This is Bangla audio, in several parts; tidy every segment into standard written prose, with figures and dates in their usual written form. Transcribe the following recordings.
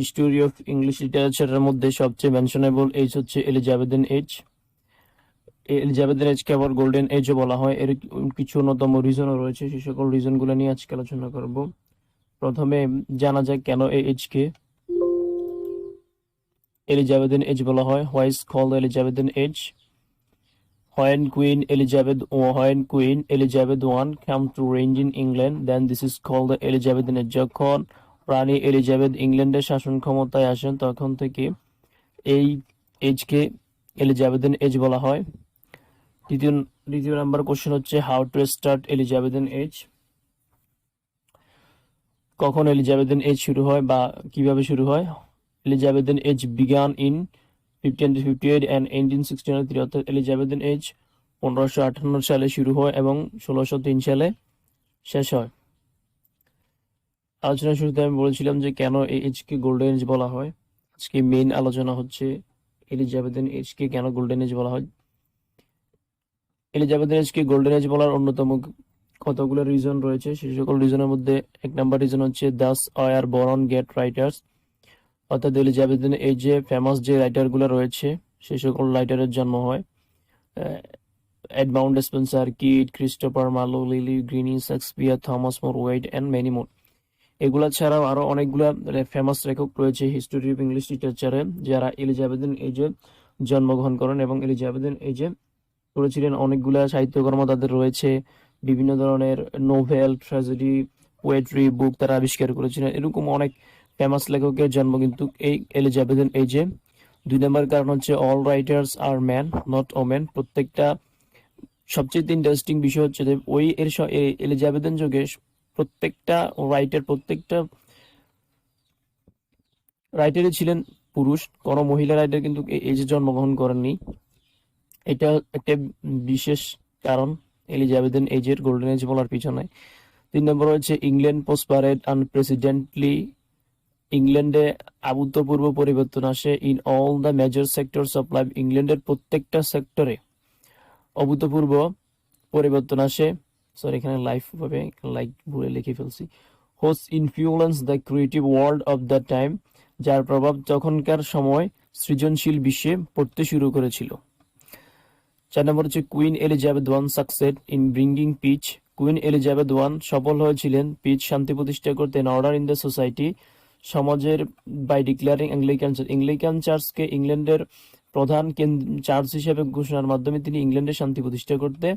হিস্টোরি অফ ইংলিশ লিটারেচারের মধ্যে সবচেয়ে মেনশনেবল এজ হচ্ছে এলিজাবেথেন এজ। এলিজাবেথেন এজকে আবার গোল্ডেন এজও বলা হয়। এর কিছু অন্যতম রিজনও রয়েছে, সেই সকল রিজনগুলো নিয়ে আজকে আলোচনা করব। প্রথমে জানা যায় কেন এই এজকে এলিজাবেথেন এজ বলা হয়। Why is called Elizabethan age? When Queen Elizabeth I came to reign in England, then this is called the Elizabethan Age. যখন রানী এলিজাবেথ ইংল্যান্ডের শাসন ক্ষমতায় আসেন তখন থেকে এই এজকে এলিজাবেথন এজ বলা হয়। দ্বিতীয় নাম্বার কোশ্চেন হচ্ছে how to start Elizabethan age. কখন এলিজাবেথন এজ শুরু হয় বা কিভাবে শুরু হয়? Elizabethan age began in 1558 and 1863, অর্থাৎ এলিজাবেথন এজ 1558 সালে শুরু হয় এবং 1603 সালে শেষ হয়। আলোচনা শুরুতে আমি বলেছিলাম যে কেন এই এজকে গোল্ডেন এজ বলা হয়। আজকে মেইন আলোচনা হচ্ছে এলিজাবেথন এজকে কেন গোল্ডেন এজ বলা হয়। এলিজাবেথন এজকে গোল্ডেন এজ বলার অন্যতম কতগুলো রিজন রয়েছে। সেই সকল রিজনের মধ্যে এক নাম্বার রিজন হচ্ছে thus are born great writers, অর্থাৎ এলিজাবেথন এজে ফেমাস যে রাইটারগুলো রয়েছে সেই সকল রাইটারের জন্ম হয়। Edmund Spenser, Kyd, Christopher Marlowe, Lyly Greene, Shakespeare, Thomas More Wyatt and many more. এগুলা ছাড়াও আরো অনেকগুলা ফেমাস লেখক রয়েছে হিস্টোরি অফ ইংলিশ লিটারেচারে যারা এলিজাবেথন এজে জন্মগ্রহণ করেন এবং এলিজাবেথন এজে করেছিলেন। অনেকগুলা সাহিত্যকর্ম তাদের রয়েছে, বিভিন্ন ধরনের নোভেল, ট্র্যাজেডি, পোয়েট্রি বুক তারা আবিষ্কার করেছিলেন। এরকম অনেক ফেমাস লেখকের জন্ম কিন্তু এই এলিজাবেথন এজে। দুই নম্বর কারণ হচ্ছে all writers are men not women. প্রত্যেকটা সবচেয়ে ইন্টারেস্টিং বিষয় হচ্ছে যে ওই এলিজাবেথন যুগে প্রত্যেকটা রাইটারই ছিলেন পুরুষ, কোন মহিলা রাইটার কিন্তু এজে জন্মগ্রহণ করেননি। এটা একটা বিশেষ কারণ এলিজাবেথন এজের গোল্ডেন এজ বলার পিছনে। 3 নম্বর হচ্ছে ইংল্যান্ড প্রসপারেড আনপ্রেসিডেন্টলি। ইংল্যান্ডে অভূতপূর্ব পরিবর্তন আসে in all the major sectors of life. ইংল্যান্ডের প্রত্যেকটা সেক্টরে অভূতপূর্ব পরিবর্তন আসে। সরি, এখানে লাইফ ভাবে লাইক ভুলে লিখে ফেলছি। Whose influence the creative world of the time, যার প্রভাব তখনকার সময় সৃজনশীল বিশ্বে পড়তে শুরু করেছিল। 4 নম্বর হচ্ছে queen Elizabeth one succeed in bringing peace. Queen Elizabeth one সফল হয়েছিলেন পিচ শান্তি প্রতিষ্ঠা করতে, অর্ডার ইন দ্য সোসাইটি সমাজের, বাই ডিক্লেয়ারিং অ্যাংলিকান চার্চকে ইংল্যান্ডের প্রধান চার্চ হিসেবে ঘোষণার মাধ্যমে তিনি ইংল্যান্ডে শান্তি প্রতিষ্ঠা করতে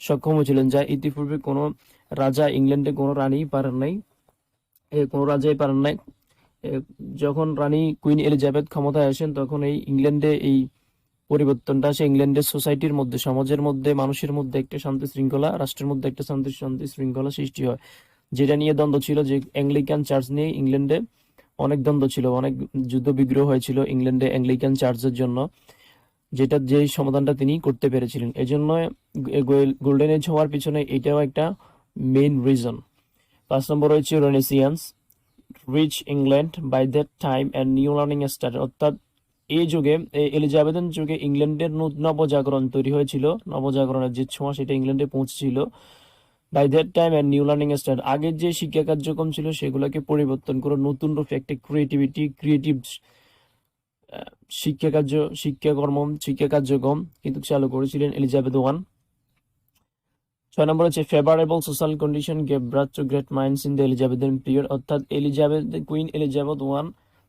সক্ষম হয়েছিলেন, যা ইতিপূর্বে কোনো রাজা ইংল্যান্ডে কোনো রাজাই পারেন নাই। যখন রানী কুইন এলিজাবেথ ক্ষমতায় আসেন তখন এই ইংল্যান্ডে এই পরিবর্তনটা আসে। ইংল্যান্ডের সোসাইটির মধ্যে, সমাজের মধ্যে, মানুষের মধ্যে একটা শান্তি শৃঙ্খলা, রাষ্ট্রের মধ্যে একটা শান্তি শৃঙ্খলা সৃষ্টি হয়। যেটা নিয়ে দ্বন্দ্ব ছিল, যে অ্যাংলিকান চার্চ নিয়ে ইংল্যান্ডে অনেক দ্বন্দ্ব ছিল, অনেক যুদ্ধ বিগ্রহ হয়েছিল ইংল্যান্ডে অ্যাংলিকান চার্চের জন্য, যে সমাধানটা তিনি করতে পেরেছিলেন। এই জন্য গোল্ডেন এজ হওয়ার পিছনে এটাও একটা মেইন রিজন। 5 নম্বর হচ্ছে renaissance reach England by that time and new learning start, অর্থাৎ এই যুগে, এলিজাবেথন যুগে ইংল্যান্ডের নবজাগরণ তৈরি হয়েছিল। নবজাগরণের যে ছোঁয়া সেটা ইংল্যান্ডে পৌঁছেছিল। By that time and new learning start, আগের যে শিক্ষা কার্যক্রম ছিল সেগুলোকে পরিবর্তন করে নতুন রূপে একটা ক্রিয়েটিভ শিক্ষা কার্যক্রম কিন্তু চালু করেছিলেন এলিজাবেথ ওয়ান। 6 নম্বর হচ্ছে favourable social condition gave breath to great minds in the Elizabethan period, অর্থাৎ কুইন এলিজাবেথ ওয়ান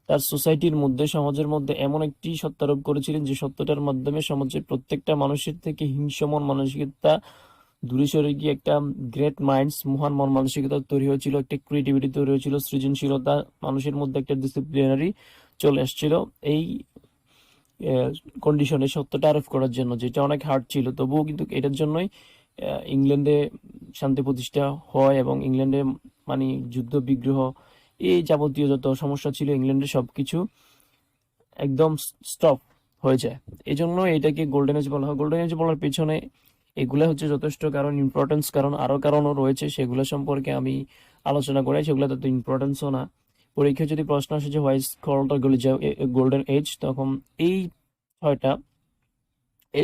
তার সোসাইটির মধ্যে, সমাজের মধ্যে এমন একটি সত্যারোপ করেছিলেন যে সত্যটার মাধ্যমে সমাজের প্রত্যেকটা মানুষের থেকে হিংসমন মানসিকতা দূরে সরে গিয়ে একটা গ্রেট মাইন্ডস, মহান মন মানসিকতা তৈরি হয়েছিল, একটা ক্রিয়েটিভিটি তৈরি হয়েছিল, সৃজনশীলতা, মানুষের মধ্যে একটা ডিসিপ্লিনারি চলে আসছিল এই কন্ডিশনে সত্যটা আরোপ করার জন্য, যেটা অনেক হার্ড ছিল। তবুও কিন্তু এটার জন্যই ইংল্যান্ডে শান্তি প্রতিষ্ঠা হয় এবং ইংল্যান্ডে মানে যুদ্ধ বিগ্রহ, এই যাবতীয় যত সমস্যা ছিল ইংল্যান্ডে সবকিছু একদম স্টপ হয়ে যায়। এই জন্য এটাকে গোল্ডেন এজ বলা হয়। গোল্ডেন এজ বলার পেছনে এগুলা হচ্ছে যথেষ্ট কারণ, ইম্পর্টেন্স কারণ, আরো কারণও রয়েছে, সেগুলো সম্পর্কে আমি আলোচনা করি। সেগুলো তত ইম্পর্টেন্সও না। পরীক্ষায় যদি প্রশ্ন আসে যে why is called golden age, তখন এই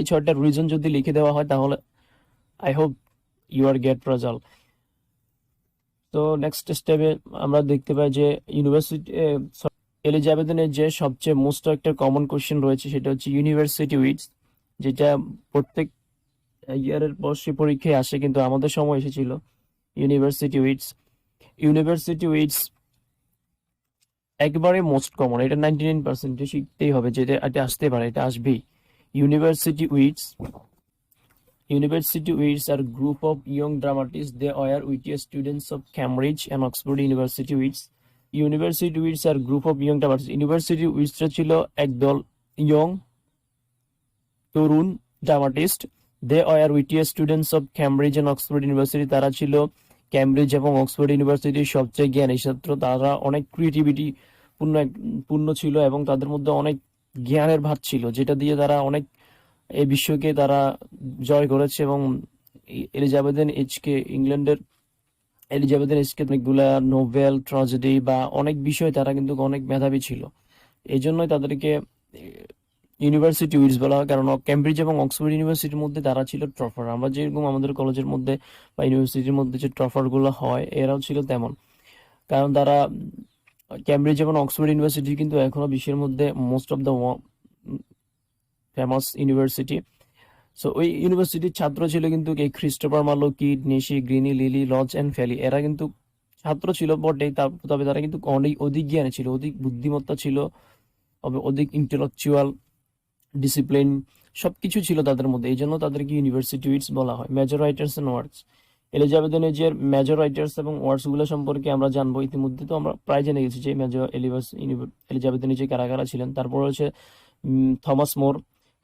ছয়টা রিজন যদি লিখে দেওয়া হয় তাহলে I hope you are get result. তো নেক্সট স্টেপে আমরা দেখতে পাই যে এলিজাবেথেনের যে সবচেয়ে মোস্ট একটা কমন কোশ্চেন রয়েছে সেটা হচ্ছে ইউনিভার্সিটি উইথ, যেটা প্রত্যেক ইয়ারের বর্ষে পরীক্ষায় আসে, কিন্তু আমাদের সময় এসেছিল ইউনিভার্সিটি উইথ। ইউনিভার্সিটি উইথ একবারে মোস্ট কমন, এটা 99% শিখতেই হবে, যেটা এটা আসতে পারে, এটা আসবেই। University with, University Wits are group of young dramatists. They were witty students of Cambridge and Oxford University Wits. University Wits are group of young dramatists. University Wits ছিল একদল young তরুণ dramatist. They are witty students of Cambridge and Oxford university, তারা ছিল ক্যামব্রিজ এবং অক্সফোর্ড ইউনিভার্সিটির সবচেয়ে জ্ঞানী ছাত্র। তারা অনেক ক্রিয়েটিভিটি পূর্ণ ছিল এবং তাদের মধ্যে অনেক জ্ঞানের ভাত ছিল, যেটা দিয়ে তারা অনেক এই বিশ্বকে তারা জয় করেছে। এবং এলিজাবেথেন এজকে ইংল্যান্ডের এলিজাবেথেন এজকে অনেকগুলা নোবেল, ট্র্যাজেডি বা অনেক বিষয় তারা কিন্তু অনেক মেধাবী ছিল। এই জন্যই তাদেরকে ইউনিভার্সিটি উইটস বলা হয়, কারণ ক্যামব্রিজ এবং অক্সফোর্ড ইউনিভার্সিটির মধ্যে তারা ছিল ট্রফার। আমরা যেরকম আমাদের কলেজের মধ্যে বা ইউনিভার্সিটির মধ্যে যে ট্রফার গুলো হয়, এরাও ছিল তেমন, কারণ তারা ক্যামব্রিজ এবং অক্সফোর্ড ইউনিভার্সিটি কিন্তু এখনো বিশ্বের মধ্যে most of the famous university. So ওই ইউনিভার্সিটির ছাত্র ছিল কিন্তু এই Christopher Marlowe, Kyd, Nashe, Greene, Lyly, Lodge and Peele, এরা কিন্তু ছাত্র ছিল বটে, তবে তারা কিন্তু অনেক অধিক জ্ঞানী ছিল, অধিক বুদ্ধিমত্তা ছিল, অধিক ইন্টেলেকচুয়াল ডিসিপ্লিন সবকিছু ছিল তাদের মধ্যে। এই জন্য তাদেরকে ইউনিভার্সিটি উইটস বলা হয়। Major writers and works, Elizabethan এজের মেজর রাইটার্স এবং ওয়ার্কস গুলো সম্পর্কে আমরা জানবো। ইতিমধ্যে তো আমরা প্রায় জেনে গেছি যে মেজর এলিজাবেথেন এজে কারা কারা ছিলেন। তারপর হচ্ছে Thomas More,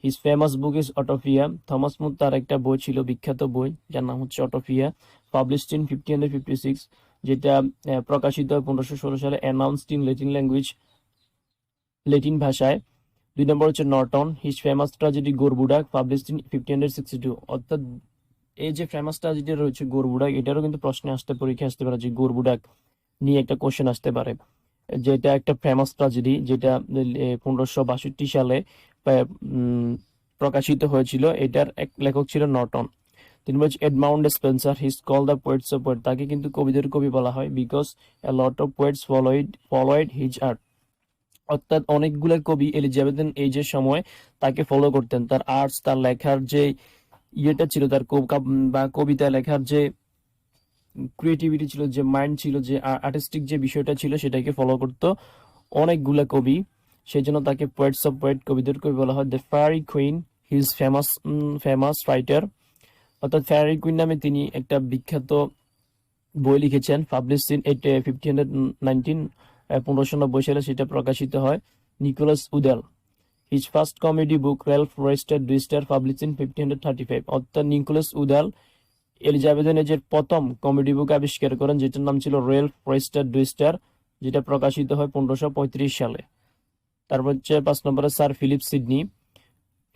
his famous book is Utopia. Thomas More তার একটা বই ছিল, বিখ্যাত বই, যার নাম হচ্ছে অটোফিয়া, পাবলিশড ইন 1556, যেটা প্রকাশিত হয় 1516 সালে, announced in Latin language, Latin ভাষায়। 2 নম্বর হচ্ছে Norton, his famous tragedy Gorboduc, published in 1562। অর্থাৎ এই যে ফেমাস ট্র্যাজেডি রয়েছে গোরবুডাক, এটারও কিন্তু প্রশ্নে পরীক্ষা আসতে পারে যে গোরবুডাক নিয়ে একটা কোশ্চেন আসতে পারে, যেটা একটা ফেমাস ট্র্যাজেডি, যেটা 1562 সালে প্রকাশিত হয়েছিল। এটার এক লেখক ছিল নর্টন। 3 নম্বর হচ্ছে Edmund Spenser, his called the poets of poet, তাকে কিন্তু কবিদের কবি বলা হয়, because a lot of poets followed his art. অর্থাৎ অনেকগুলো কবি এলিজাবেথেন এজের সময় তাকে ফলো করতেন, তার আর্টস, তার লেখার যে ইয়েটা ছিল, তার বা কবিতা লেখার যে ক্রিয়েটিভিটি ছিল, যে মাইন্ড ছিল, যে আর্টিস্টিক যে বিষয়টা ছিল, সেটাকে ফলো করতো অনেকগুলা কবি। সেই জন্য তাকে পোয়েটস অফ পোয়েট, কবিদের কবি বলা হয়। The fairy queen, his famous writer, অর্থাৎ ফেয়ারি কুইন নামে তিনি একটা বিখ্যাত বই লিখেছেন, পাবলিশড ইন 1519, 1590 সালে সেটা প্রকাশিত হয়। Nicholas Udall, his first comedy book Ralph Roister Doister, published in 1535, অর্থাৎ নিকোলাস উডেল এলিজাবেথেন এজের প্রথম কমেডি বুক আবিষ্কার করেন, যেটার নাম ছিল রেলফ রয়েস্টার ডুইস্টার, যেটা প্রকাশিত হয় 1535 সালে। তারপর হচ্ছে 5 নম্বরে sir Philip Sidney,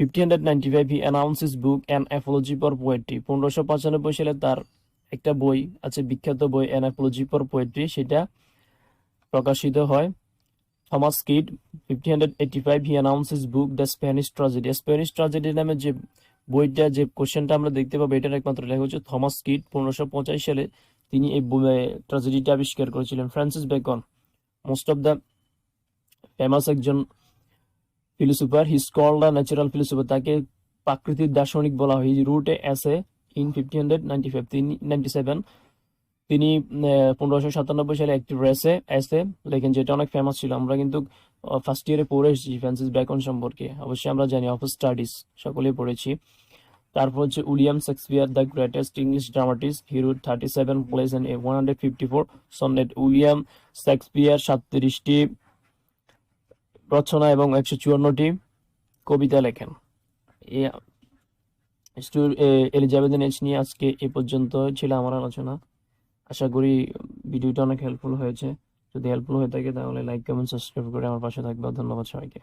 1595 he announce his book an apology for poetry, 1595 সালে তার একটা বই আছে, বিখ্যাত বই অ্যান অ্যাপোলজি ফর পোয়েট্রি, সেটা প্রকাশিত হয়। Thomas kid, 1585 he announce his book the Spanish tragedy, Spanish tragedy নামে যে বইটা, যে কোশ্চেনটা আমরা দেখতে পাবো, এটার একমাত্র লেখক হচ্ছে থমাস কিড। 1585 সালে তিনি এই ট্র্যাজেডিটা আবিষ্কার করেছিলেন। Francis Bacon, most of the famous একজন philosopher, his called the natural philosopher, তাকে প্রাকৃতিক দার্শনিক বলা হয়। হি রুট এ এসে ইন 1597, তিনি 1597 সালে একটি এসে লেখেন, যেটা অনেক ফেমাস ছিল। আমরা কিন্তু ফার্স্ট ইয়ারে পড়ে এসেছি ফ্রান্সিস বেকন সম্পর্কে, অবশ্যই আমরা জানি, অফ স্টাডিজ সকলেই পড়েছি। তারপর হচ্ছে William Shakespeare, the greatest English dramatist, he wrote 37 plays and 154 sonnet. William Shakespeare 37টি রচনা এবং 154টি কবিতা লেখেন। এলিজাবেথেন এজ নিয়ে আজকে এ পর্যন্ত ছিল আমার আলোচনা। আশা করি ভিডিওটা অনেক হেল্পফুল হয়েছে। যদি হেল্পফুল হয়ে থাকে তাহলে লাইক, কমেন্ট, সাবস্ক্রাইব করে আমার পাশে থাকবে। ধন্যবাদ সবাইকে।